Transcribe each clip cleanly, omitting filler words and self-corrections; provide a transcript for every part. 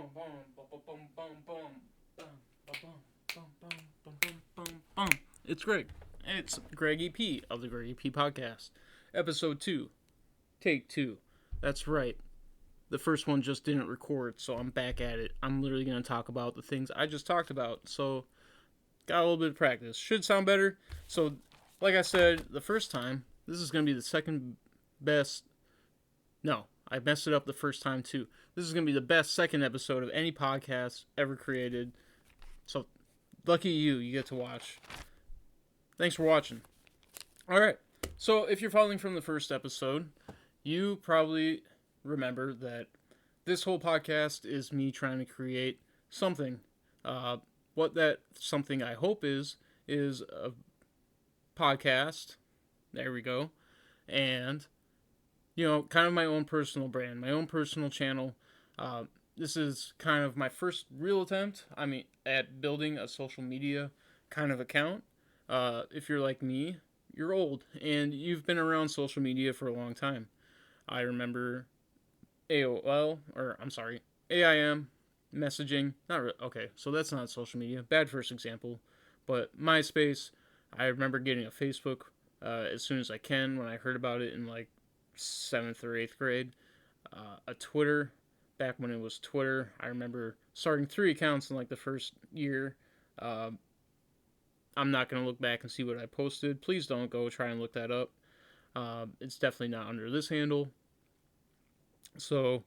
Boom, boom, boom, boom, boom, boom, boom, boom, boom, boom, boom, boom, boom, boom. It's Greg. It's Greggy P of the Greggy P Podcast. Episode 2. Take 2. That's right. The first one just didn't record, so I'm back at it. I'm literally going to talk about the things I just talked about. So, got a little bit of practice. Should sound better. So, like I said the first time, this is going to be the second best. No, I messed it up the first time too. This is going to be the best second episode of any podcast ever created. So, lucky you get to watch. Thanks for watching. Alright, so if you're following from the first episode, you probably remember that this whole podcast is me trying to create something. What that something I hope is a podcast. There we go. And kind of my own personal brand, my own personal channel. This is kind of my first real attempt, at building a social media kind of account. If you're like me, you're old, and you've been around social media for a long time. I remember AIM, messaging. Okay, so that's not social media. Bad first example. But MySpace, I remember getting a Facebook as soon as I can when I heard about it in like 7th or 8th grade. A Twitter, back when it was Twitter. I remember starting 3 accounts in like the first year. I'm not going to look back and see what I posted. Please don't go try and look that up. It's definitely not under this handle. So,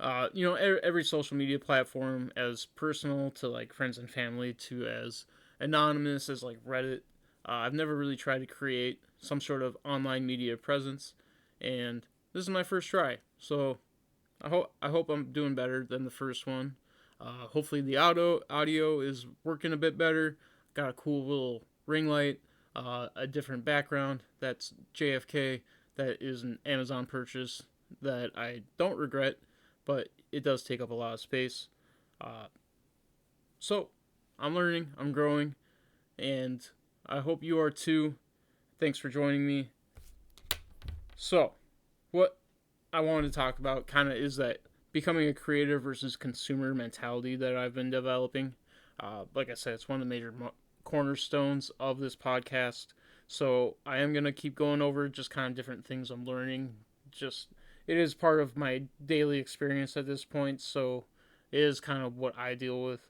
every social media platform, as personal to like friends and family to as anonymous as like Reddit. I've never really tried to create some sort of online media presence, and this is my first try. So, I hope I'm doing better than the first one. Hopefully the audio is working a bit better. Got a cool little ring light, a different background. That's JFK. That is an Amazon purchase that I don't regret, but it does take up a lot of space. So I'm learning, I'm growing, and I hope you are too. Thanks for joining me. So, what I wanted to talk about kind of is that becoming a creator versus consumer mentality that I've been developing. Like I said, it's one of the major cornerstones of this podcast. So I am going to keep going over just kind of different things I'm learning. It is part of my daily experience at this point. So it is kind of what I deal with.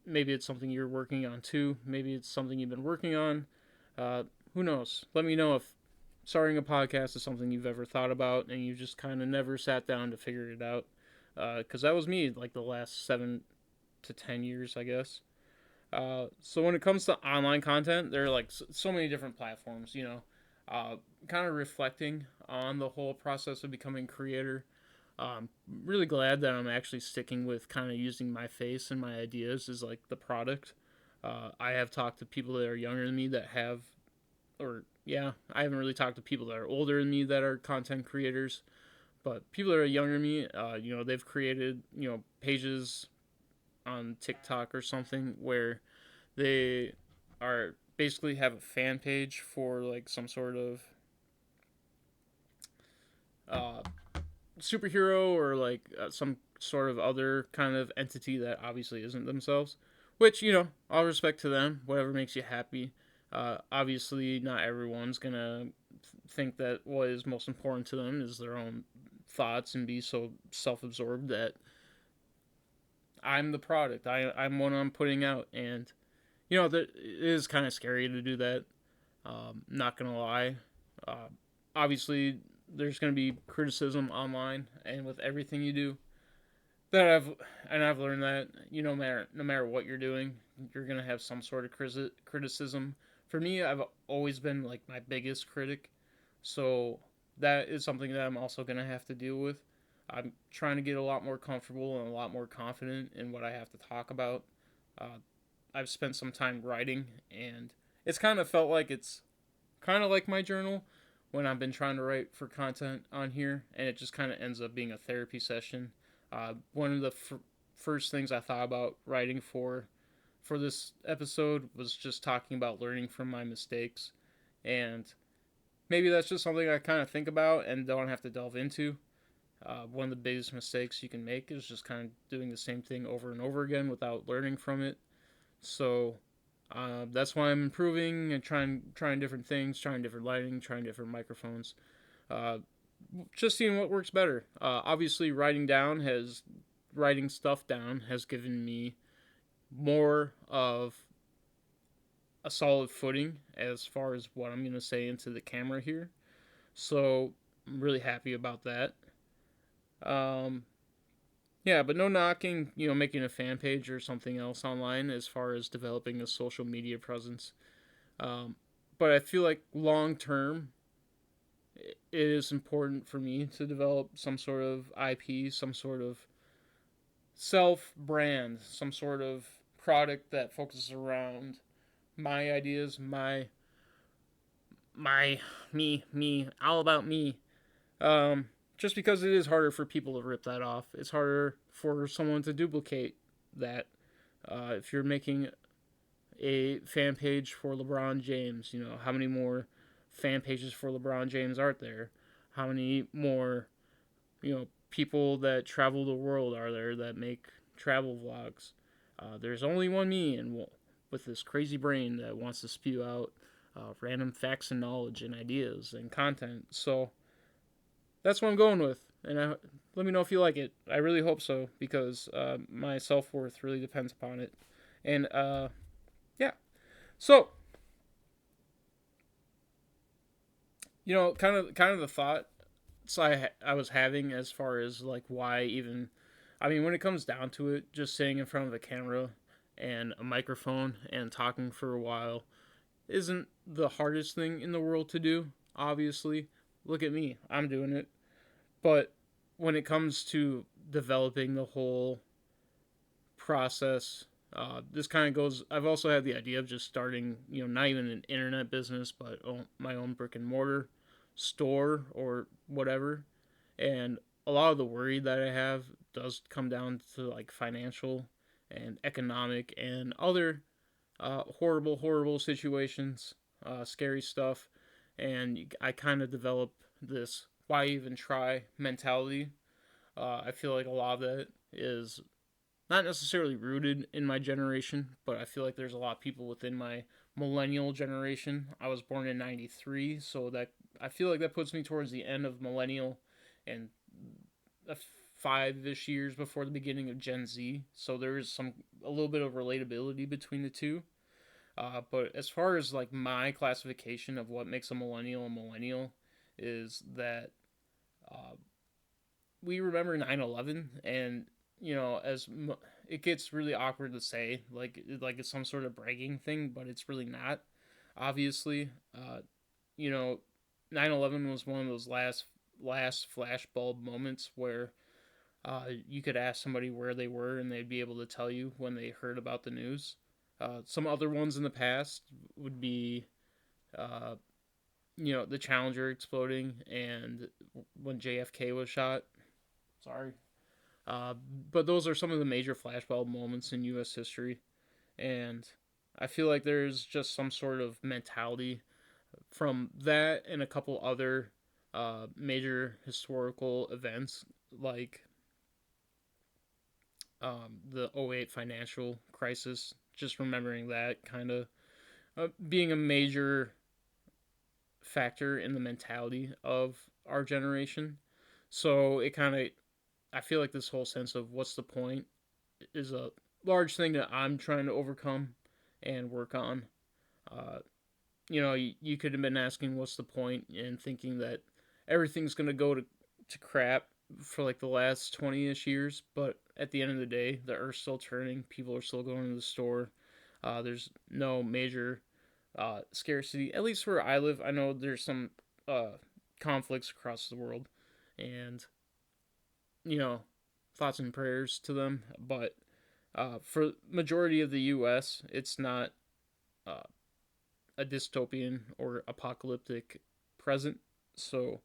Maybe it's something you're working on too. Maybe it's something you've been working on. Who knows? Let me know if starting a podcast is something you've ever thought about and you just kind of never sat down to figure it out. Because that was me like the last 7 to 10 years, I guess. So when it comes to online content, there are like so many different platforms, kind of reflecting on the whole process of becoming a creator. Really glad that I'm actually sticking with kind of using my face and my ideas as like the product. I have talked to people that are younger than me that have, I haven't really talked to people that are older than me that are content creators, but people that are younger than me, they've created, pages on TikTok or something where they are basically have a fan page for like some sort of superhero or like some sort of other kind of entity that obviously isn't themselves, which all respect to them, whatever makes you happy. Obviously not everyone's gonna think that what is most important to them is their own thoughts and be so self-absorbed that I'm the product. I'm what I'm putting out, and it is kind of scary to do that. Not gonna lie. Obviously, there's gonna be criticism online, and with everything you do, I've learned that no matter what you're doing, you're gonna have some sort of criticism. For me, I've always been like my biggest critic, so that is something that I'm also gonna have to deal with. I'm trying to get a lot more comfortable and a lot more confident in what I have to talk about. I've spent some time writing, and it's kind of felt like it's kind of like my journal when I've been trying to write for content on here, and it just kind of ends up being a therapy session. One of the first things I thought about writing for this episode was just talking about learning from my mistakes, and maybe that's just something I kind of think about and don't have to delve into. One of the biggest mistakes you can make is just kind of doing the same thing over and over again without learning from it. So that's why I'm improving and trying different things, trying different lighting, trying different microphones, uh, just seeing what works better. Obviously, writing stuff down has given me more of a solid footing as far as what I'm gonna say into the camera here. So I'm really happy about that. Um, yeah, but no knocking, making a fan page or something else online as far as developing a social media presence. Um, but I feel like long term, it is important for me to develop some sort of IP, some sort of self brand, some sort of product that focuses around my ideas, my me, all about me. Just because it is harder for people to rip that off. It's harder for someone to duplicate that. If you're making a fan page for LeBron James, how many more fan pages for LeBron James aren't there? How many more, people that travel the world are there that make travel vlogs? There's only one me, and with this crazy brain that wants to spew out random facts and knowledge and ideas and content. So that's what I'm going with. And let me know if you like it. I really hope so because my self worth really depends upon it. And yeah, so kind of the thought I was having as far as like why even, I mean, when it comes down to it, just sitting in front of a camera and a microphone and talking for a while isn't the hardest thing in the world to do. Obviously, look at me, I'm doing it. But when it comes to developing the whole process, this kind of goes. I've also had the idea of just starting, not even an internet business, but my own brick and mortar store or whatever. And a lot of the worry that I have does come down to like financial and economic and other horrible, horrible situations, scary stuff. And I kind of develop this why even try mentality. I feel like a lot of that is not necessarily rooted in my generation, but I feel like there's a lot of people within my millennial generation. I was born in 93, so that I feel like that puts me towards the end of millennial and 5-ish years before the beginning of Gen Z. So there is a little bit of relatability between the two. But as far as like my classification of what makes a millennial is that uh, we remember 9/11, and as it gets really awkward to say like it's some sort of bragging thing, but it's really not. Obviously, you know 9/11 was one of those last flashbulb moments where you could ask somebody where they were and they'd be able to tell you when they heard about the news. Some other ones in the past would be uh, the Challenger exploding and when JFK was shot. Sorry. Uh, but those are some of the major flashbulb moments in U.S. history. And I feel like there's just some sort of mentality from that and a couple other major historical events like the '08 financial crisis. Just remembering that kind of being a major factor in the mentality of our generation. So it kind of, I feel like this whole sense of what's the point is a large thing that I'm trying to overcome and work on. Uh, you could have been asking what's the point and thinking that everything's going to go to crap for like the last 20-ish years, but at the end of the day, the earth's still turning, people are still going to the store. There's no major scarcity, at least where I live. I know there's some uh, conflicts across the world, and you know, thoughts and prayers to them. But for majority of the U.S., it's not uh, a dystopian or apocalyptic present. So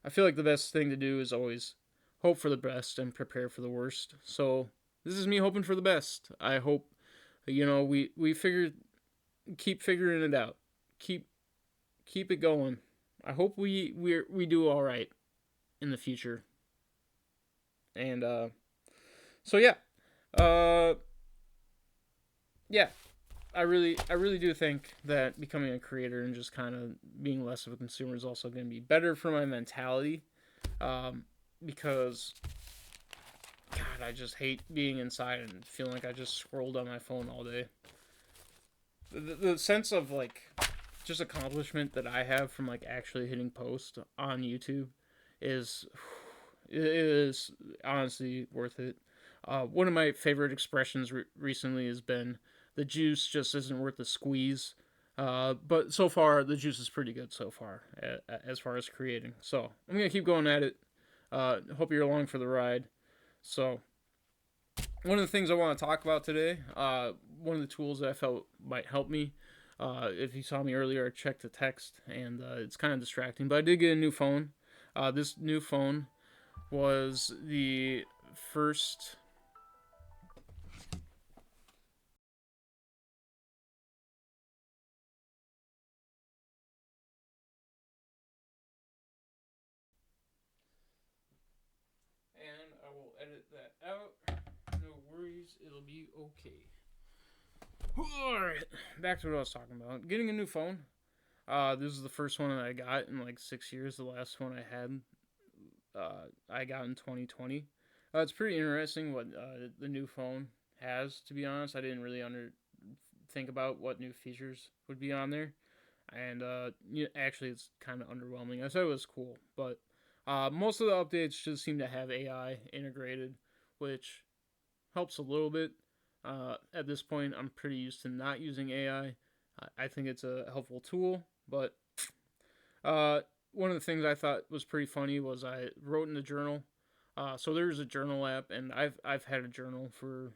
I feel like the best thing to do is always hope for the best and prepare for the worst. So this is me hoping for the best. I hope we keep figuring it out. Keep it going. I hope we do all right in the future. And so yeah, uh, yeah, I really do think that becoming a creator and just kind of being less of a consumer is also going to be better for my mentality. Um, because God, I just hate being inside and feeling like I just scrolled on my phone all day. The sense of like just accomplishment that I have from like actually hitting post on YouTube is it is honestly worth it. One of my favorite expressions recently has been the juice just isn't worth the squeeze. But so far, the juice is pretty good so far as far as creating. So I'm gonna keep going at it. Hope you're along for the ride. So one of the things I want to talk about today, one of the tools that I felt might help me. If you saw me earlier, I checked the text, and it's kind of distracting. But I did get a new phone. This new phone was the first. And I will edit that out. No worries, it'll be okay. Alright, back to what I was talking about. Getting a new phone. This is the first one that I got in like 6 years. The last one I got in 2020. It's pretty interesting what the new phone has. To be honest, I didn't really think about what new features would be on there, and actually, it's kind of underwhelming. I said it was cool, but most of the updates just seem to have AI integrated, which helps a little bit. At this point, I'm pretty used to not using AI. I think it's a helpful tool, but uh, one of the things I thought was pretty funny was I wrote in the journal. So there's a journal app, and I've had a journal for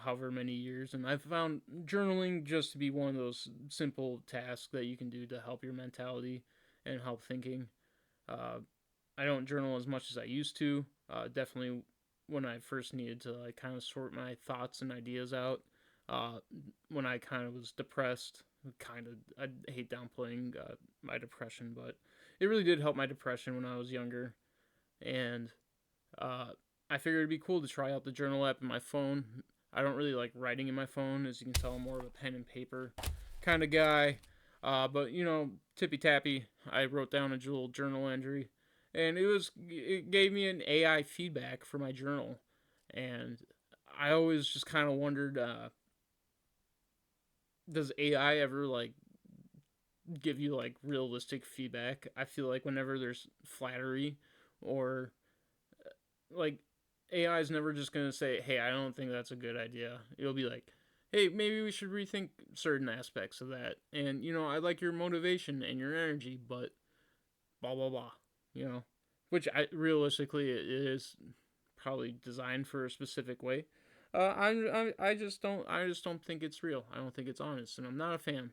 however many years, and I've found journaling just to be one of those simple tasks that you can do to help your mentality and help thinking. Uh, I don't journal as much as I used to. Definitely when I first needed to like kind of sort my thoughts and ideas out. Uh, when I kind of was depressed, I hate downplaying my depression, but it really did help my depression when I was younger, and uh, I figured it'd be cool to try out the journal app in my phone. I don't really like writing in my phone, as you can tell. I'm more of a pen and paper kind of guy. But tippy tappy, I wrote down a little journal entry, and it gave me an AI feedback for my journal, and I always just kind of wondered, does AI ever like give you like realistic feedback? I feel like whenever there's flattery or like AI is never just gonna say, "Hey, I don't think that's a good idea." It'll be like, "Hey, maybe we should rethink certain aspects of that." And I like your motivation and your energy, but blah blah blah. You know, which realistically it is probably designed for a specific way. I just don't think it's real. I don't think it's honest, and I'm not a fan.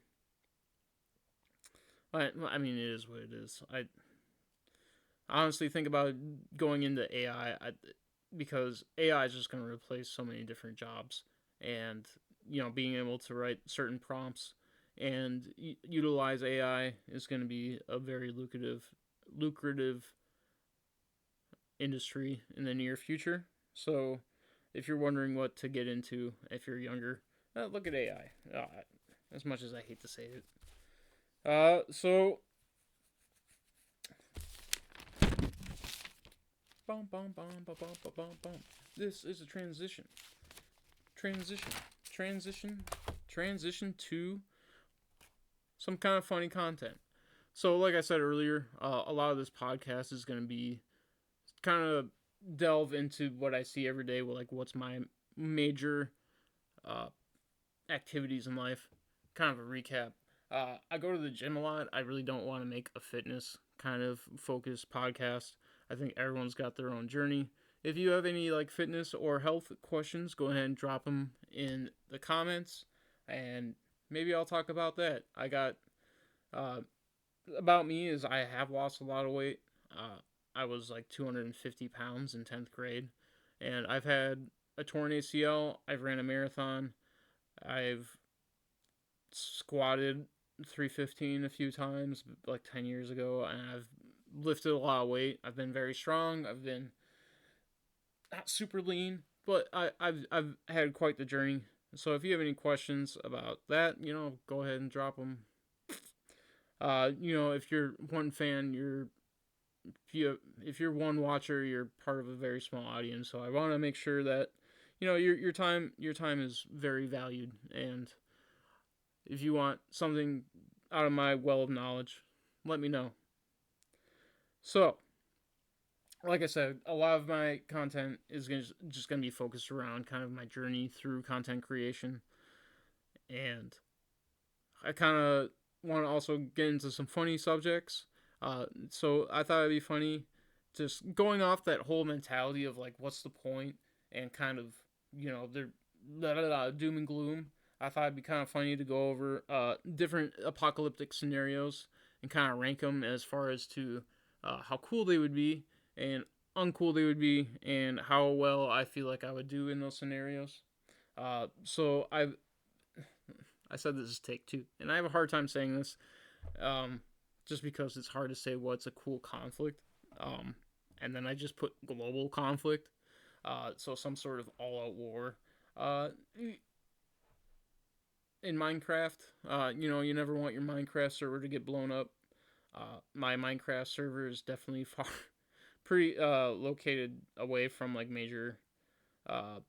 I mean, it is what it is. I honestly think about going into AI because AI is just going to replace so many different jobs, and being able to write certain prompts and utilize AI is going to be a very lucrative industry in the near future. So, if you're wondering what to get into if you're younger, look at AI. As much as I hate to say it. So bum bum bum bum bum bum bum bum. This is a transition, transition, transition to some kind of funny content. So, like I said earlier, a lot of this podcast is going to be kind of delve into what I see every day. Like, what's my major uh, activities in life? Kind of a recap. I go to the gym a lot. I really don't want to make a fitness kind of focused podcast. I think everyone's got their own journey. If you have any like fitness or health questions, go ahead and drop them in the comments, and maybe I'll talk about that. I got uh, about me is I have lost a lot of weight. I was like 250 pounds in 10th grade, and I've had a torn ACL. I've ran a marathon. I've squatted 315 a few times, like 10 years ago, and I've lifted a lot of weight. I've been very strong. I've been not super lean, but I've had quite the journey. So if you have any questions about that, go ahead and drop them. If you're one fan, if you're one watcher, you're part of a very small audience. So I want to make sure that your time is very valued, and if you want something out of my well of knowledge, let me know. So, like I said, a lot of my content is just gonna be focused around kind of my journey through content creation, and I kind of want to also get into some funny subjects. So I thought it'd be funny, just going off that whole mentality of like, what's the point, and kind of they're doom and gloom. I thought it'd be kind of funny to go over different apocalyptic scenarios and kind of rank them as far as to how cool they would be and uncool they would be, and how well I feel like I would do in those scenarios. So I said this is take two, and I have a hard time saying this, just because it's hard to say what's a cool conflict, and then I just put global conflict, so some sort of all-out war. Uh, in Minecraft, you never want your Minecraft server to get blown up. My Minecraft server is definitely far, pretty located away from like major uh,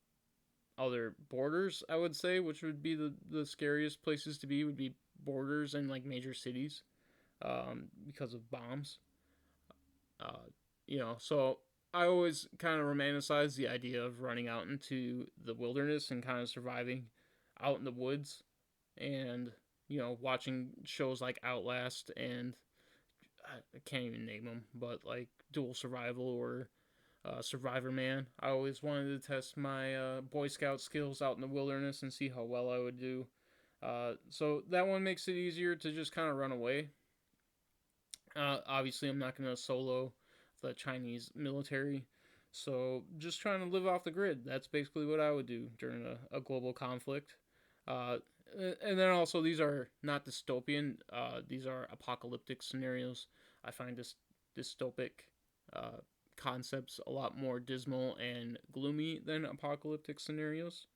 other borders, I would say, which would be the scariest places to be, would be borders and like major cities, because of bombs. Uh, so I always kind of romanticize the idea of running out into the wilderness and kind of surviving out in the woods, and watching shows like Outlast and I can't even name them, but like Dual Survival or Survivor Man. I always wanted to test my Boy Scout skills out in the wilderness and see how well I would do. So that one makes it easier to just kind of run away. Obviously, I'm not going to solo the Chinese military. So just trying to live off the grid. That's basically what I would do during a global conflict. Uh, and then also, these are not dystopian. These are apocalyptic scenarios. I find this dystopic uh, concepts a lot more dismal and gloomy than apocalyptic scenarios.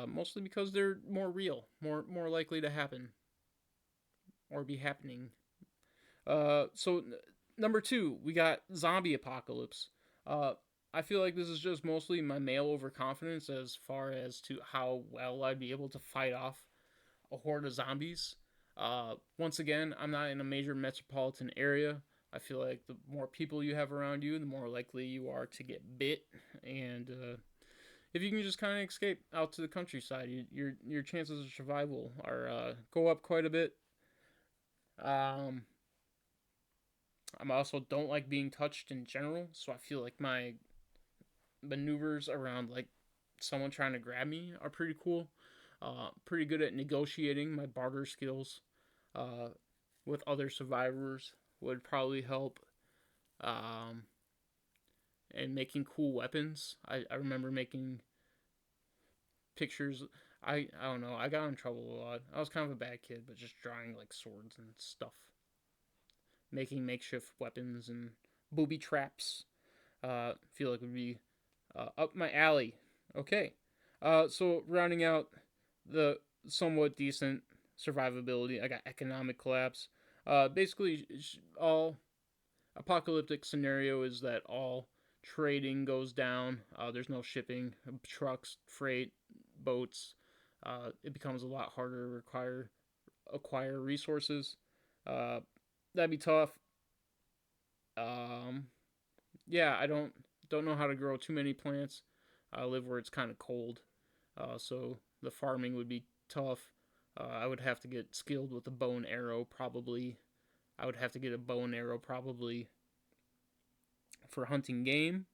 Mostly because they're more real, more likely to happen or be happening. So number two, we got zombie apocalypse. Uh, I feel like this is just mostly my male overconfidence as far as to how well I'd be able to fight off a horde of zombies. Once again, I'm not in a major metropolitan area. I feel like the more people you have around you, the more likely you are to get bit. And if you can just kind of escape out to the countryside, your chances of survival are go up quite a bit. Um, I also don't like being touched in general, so I feel like my maneuvers around like someone trying to grab me are pretty cool. Pretty good at negotiating. My barter skills uh, with other survivors would probably help. Um, and making cool weapons. I remember making pictures. I don't know. I got in trouble a lot. I was kind of a bad kid, but just drawing like swords and stuff, making makeshift weapons and booby traps. Feel like would be up my alley. Okay. So rounding out the somewhat decent survivability, I got economic collapse. Basically, all apocalyptic scenario is that all trading goes down. There's no shipping, trucks, freight, boats. It becomes a lot harder to acquire resources. Uh, that'd be tough. Um, yeah, I don't know how to grow too many plants. I live where it's kind of cold, so the farming would be tough. I would have to get skilled with a bow and arrow probably. I would have to get a bow and arrow probably for hunting game.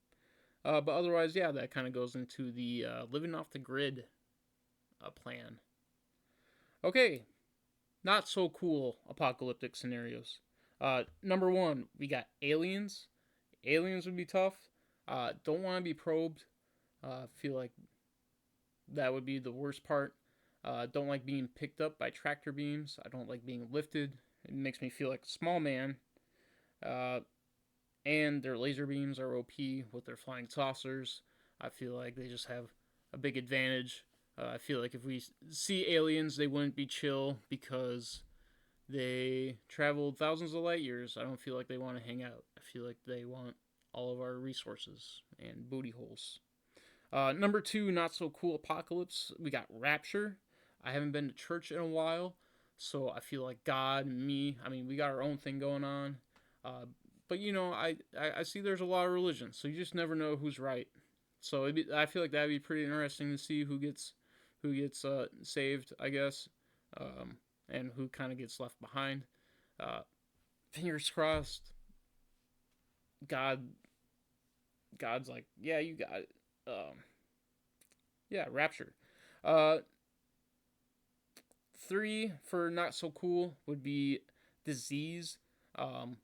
But otherwise, yeah, that kind of goes into the living off the grid plan. Okay, not so cool apocalyptic scenarios. Number one, we got aliens. Aliens would be tough. Don't want to be probed. Feel like that would be the worst part. Don't like being picked up by tractor beams. I don't like being lifted. It makes me feel like a small man. Uh, and their laser beams are OP with their flying saucers. I feel like they just have a big advantage. I feel like if we see aliens, they wouldn't be chill because they traveled thousands of light years. I don't feel like they want to hang out. I feel like they want all of our resources and booty holes. Number 2, not so cool apocalypse. We got Rapture. I haven't been to church in a while, so I feel like God and me. I mean, we got our own thing going on, but I see there's a lot of religions, so you just never know who's right. So I feel like that'd be pretty interesting to see who gets saved, I guess, and who kind of gets left behind. Uh, Fingers crossed. God, God's like, yeah, you got it. Yeah, Rapture. Uh, 3 for not so cool would be disease. Um,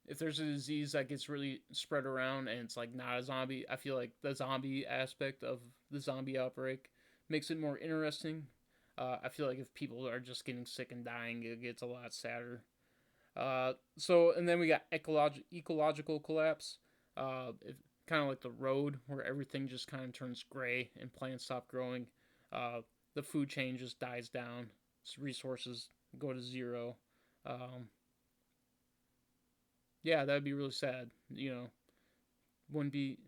if there's a disease that gets really spread around and it's like not a zombie, I feel like the zombie aspect of the zombie outbreak makes it more interesting. I feel like if people are just getting sick and dying, it gets a lot sadder. And then we got ecological collapse. Kind of like the road where everything just kind of turns gray and plants stop growing. Uh, the food chain just dies down. Resources go to zero. Um, yeah, that'd be really sad. Wouldn't be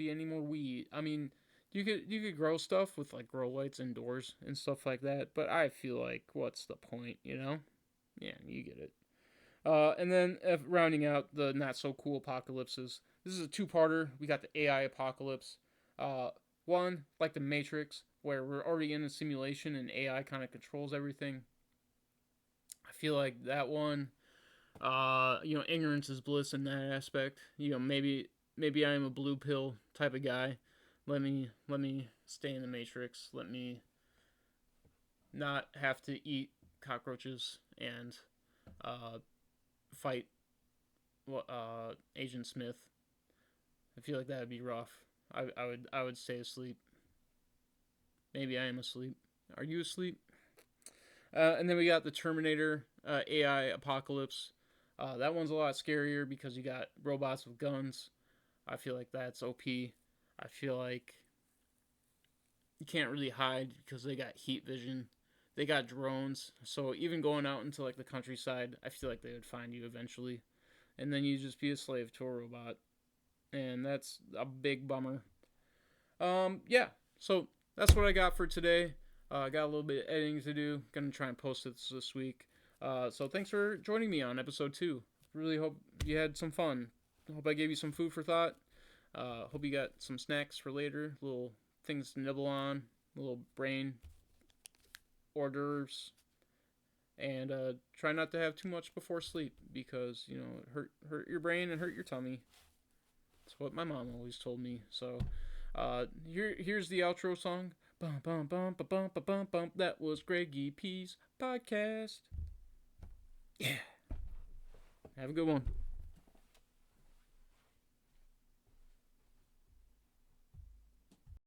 any more weed. I mean, you could grow stuff with like grow lights indoors and stuff like that. But I feel like what's the point? Yeah, you get it. And then rounding out the not so cool apocalypses. This is a two-parter. We got the AI apocalypse. One, like the Matrix, where we're already in a simulation and AI kind of controls everything. I feel like that one, ignorance is bliss in that aspect. Maybe I am a blue pill type of guy. Let me stay in the Matrix. Let me not have to eat cockroaches and fight Agent Smith. I feel like that would be rough. I would stay asleep. Maybe I am asleep. Are you asleep? And then we got the Terminator AI apocalypse. That one's a lot scarier because you got robots with guns. I feel like that's OP. I feel like you can't really hide because they got heat vision. They got drones. So even going out into like the countryside, I feel like they would find you eventually. And then you just be a slave to a robot. And that's a big bummer. Yeah. So that's what I got for today. I got a little bit of editing to do. Gonna try and post it this week. So thanks for joining me on episode 2. Really hope you had some fun. Hope I gave you some food for thought. Hope you got some snacks for later. Little things to nibble on. Little brain hors d'oeuvres. And try not to have too much before sleep because it hurt your brain and hurt your tummy. That's what my mom always told me. So here's the outro song. Bum bum bum ba bum ba bum bum. That was Greggy P's podcast. Yeah. Have a good one.